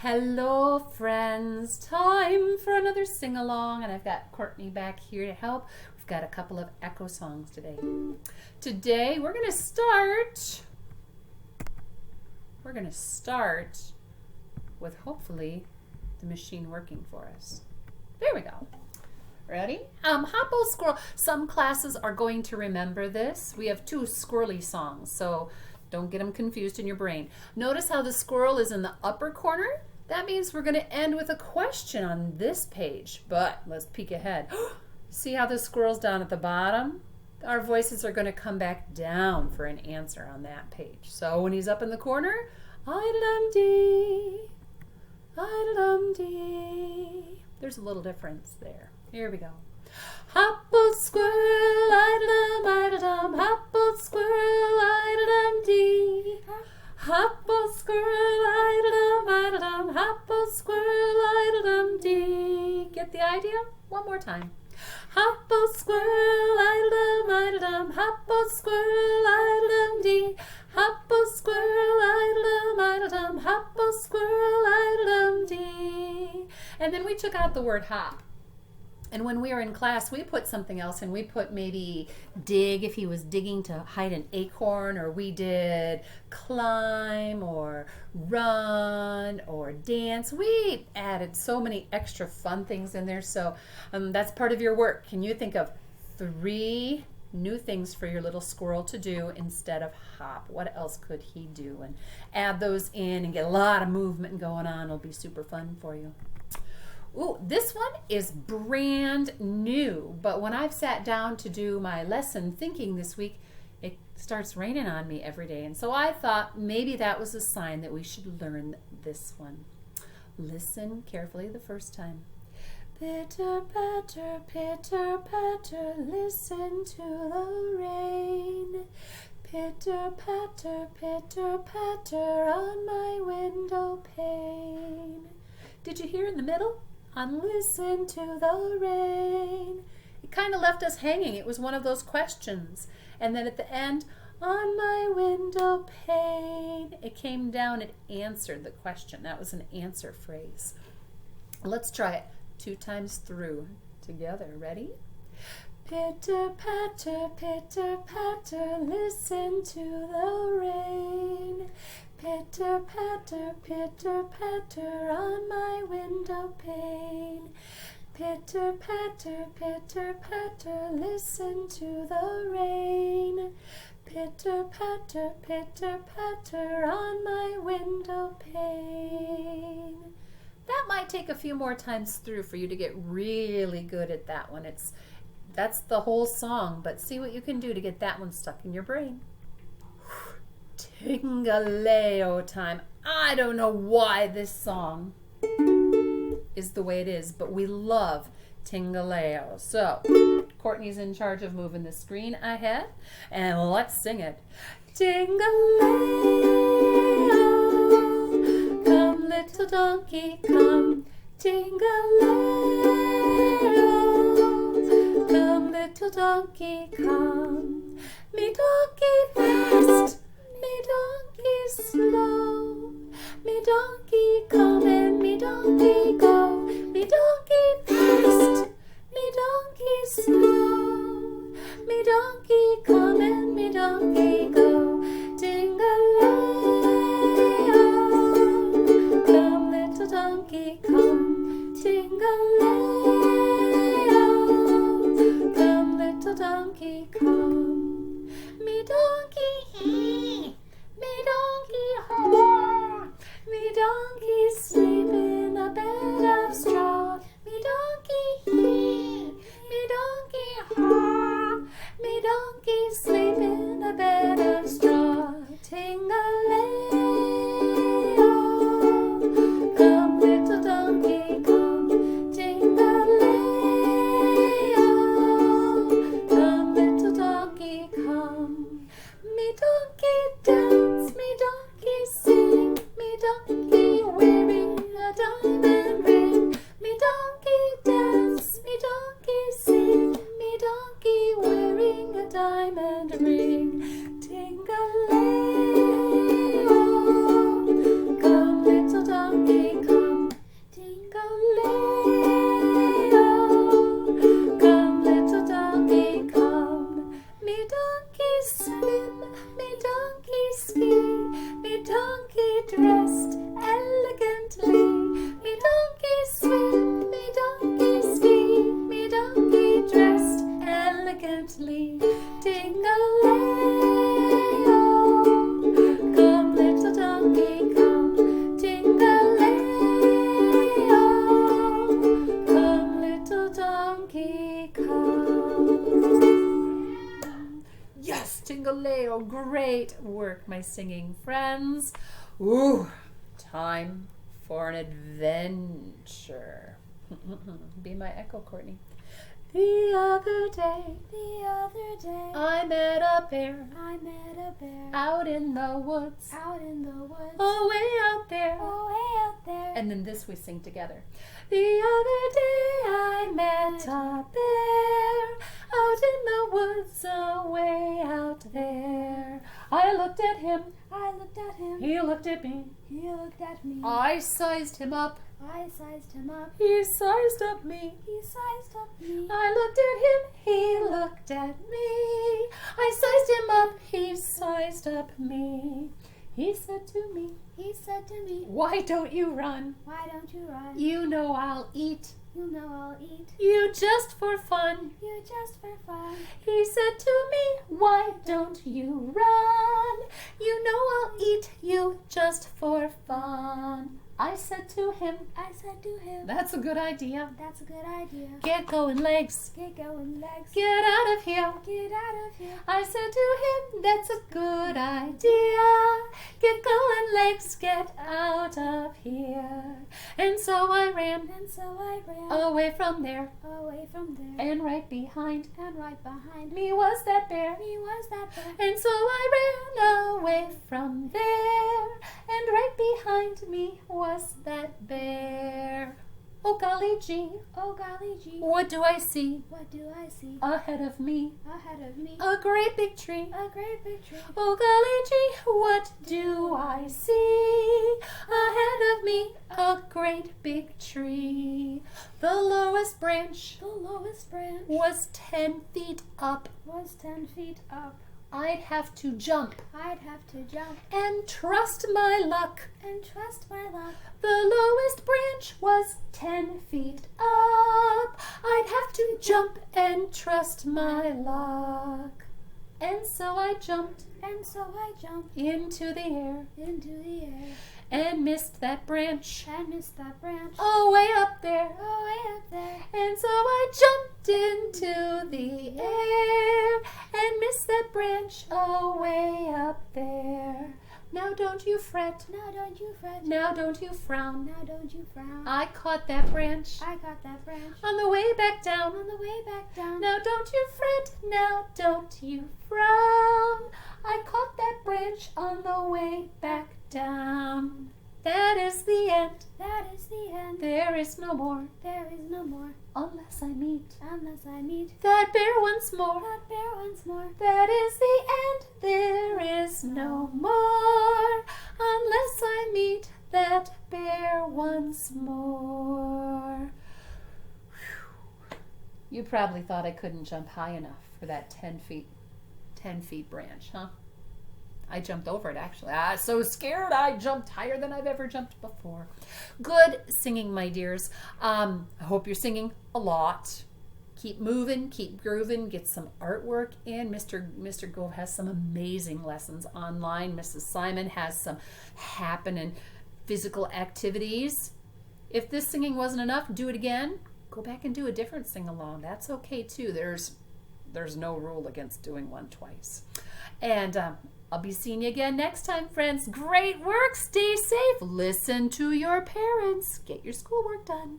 Hello friends, time for another sing-along, and I've got Courtney back here to help. We've got a couple of echo songs today. Today we're going to start with hopefully the machine working for us. There we go. Ready? Hopple Score. Some classes are going to remember this. We have two squirrely songs, so don't get them confused in your brain. Notice how the squirrel is in the upper corner? That means we're going to end with a question on this page, but let's peek ahead. See how the squirrel's down at the bottom? Our voices are going to come back down for an answer on that page. So when he's up in the corner, I-da-dum-dee, I-da-dum-dee. There's a little difference there. Here we go. Hopple squirrel, I-da-dum, I-da-dum, hopple squirrel, I-da-dum-dee. Hopple squirrel, I-da-dum, I-da-dum, hopple squirrel, I-da-dum-dee. Get the idea? One more time. Hopple squirrel, I-da-dum, I-da-dum, hopple squirrel, I-da-dum-dee. Hopple squirrel, I-da-dum, I-da-dum, hopple squirrel, I-da-dum-dee. And then we took out the word hop. And when we were in class, we put something else, and we put maybe dig if he was digging to hide an acorn, or we did climb or run or dance. We added so many extra fun things in there, so that's part of your work. Can you think of 3 new things for your little squirrel to do instead of hop? What else could he do? And add those in and get a lot of movement going on. It'll be super fun for you. Ooh, this one is brand new, but when I've sat down to do my lesson thinking this week, it starts raining on me every day. And so I thought maybe that was a sign that we should learn this one. Listen carefully the first time. Pitter, patter, listen to the rain. Pitter, patter, on my window pane. Did you hear in the middle? On listen to the rain. It kind of left us hanging. It was one of those questions. And then at the end, on my window pane, it came down, it answered the question. That was an answer phrase. Let's try it 2 times through together. Ready? Pitter, patter, listen to the rain. Pitter, patter, on my window pane. Pitter, patter, listen to the rain. Pitter, patter, on my window pane. That might take a few more times through for you to get really good at that one. That's the whole song, but see what you can do to get that one stuck in your brain. Tingaleo time. I don't know why this song is the way it is, but we love Tingaleo. So, Courtney's in charge of moving the screen ahead, and let's sing it. Tingaleo, come little donkey, come. Tingaleo, come little donkey, come. Me donkey fast, me donkey slow, me donkey come and me donkey go, me donkey fast, me donkey slow, me donkey come and me donkey go. Tingaleo, come little donkey come. Tingaleo, come little donkey come. Me donkey hee, me donkey haw, me donkey sleep in a bed of straw. Me donkey hee, me donkey haw, me donkey sleep in a bed of straw. Tingaleo, come little donkey. Great work, my singing friends. Ooh, time for an adventure. Be my echo, Courtney. The other day, I met a bear, out in the woods, away out there, and then this we sing together. The other day I met a bear, out in the woods, away out there. I looked at him, he looked at me, I sized him up, he sized up me, I looked at him, he looked at me, I sized him up, he sized up me. He said to me, why don't you run? You know I'll eat you just for fun. He said to me, why don't you run? You know I'll eat you just for fun. I said to him, that's a good idea. Get going, legs. Get out of here. I said to him, that's a good idea. Get going, legs. Get out of here. And so I ran, away from there. And right behind me was that bear. And so I ran away from there. And right behind me was that bear. Oh golly gee, what do I see? Ahead of me, a great big tree. Oh golly gee, what do I see? Ahead of me, a great big tree. The lowest branch was 10 feet up. I'd have to jump and trust my luck. The lowest branch was 10 feet up. I'd have to jump and trust my luck. And so I jumped into the air and missed that branch away up there. And so I jumped into the air and missed that branch away up there. Now don't you fret. Now don't you frown. I caught that branch on the way back down. Now don't you fret. Now don't you frown. I caught that branch on the way back down. That is the end. There is no more. Unless I meet that bear once more. That is the end. There is no more. Unless I meet that bear once more. Whew. You probably thought I couldn't jump high enough for that 10 feet branch, huh? I jumped over it, actually. I was so scared I jumped higher than I've ever jumped before. Good singing, my dears. I hope you're singing a lot. Keep moving, keep grooving, get some artwork in. Mr. Gove has some amazing lessons online. Mrs. Simon has some happening physical activities. If this singing wasn't enough, do it again. Go back and do a different sing-along. That's okay, too. There's no rule against doing one twice. And I'll be seeing you again next time, friends. Great work. Stay safe. Listen to your parents. Get your schoolwork done.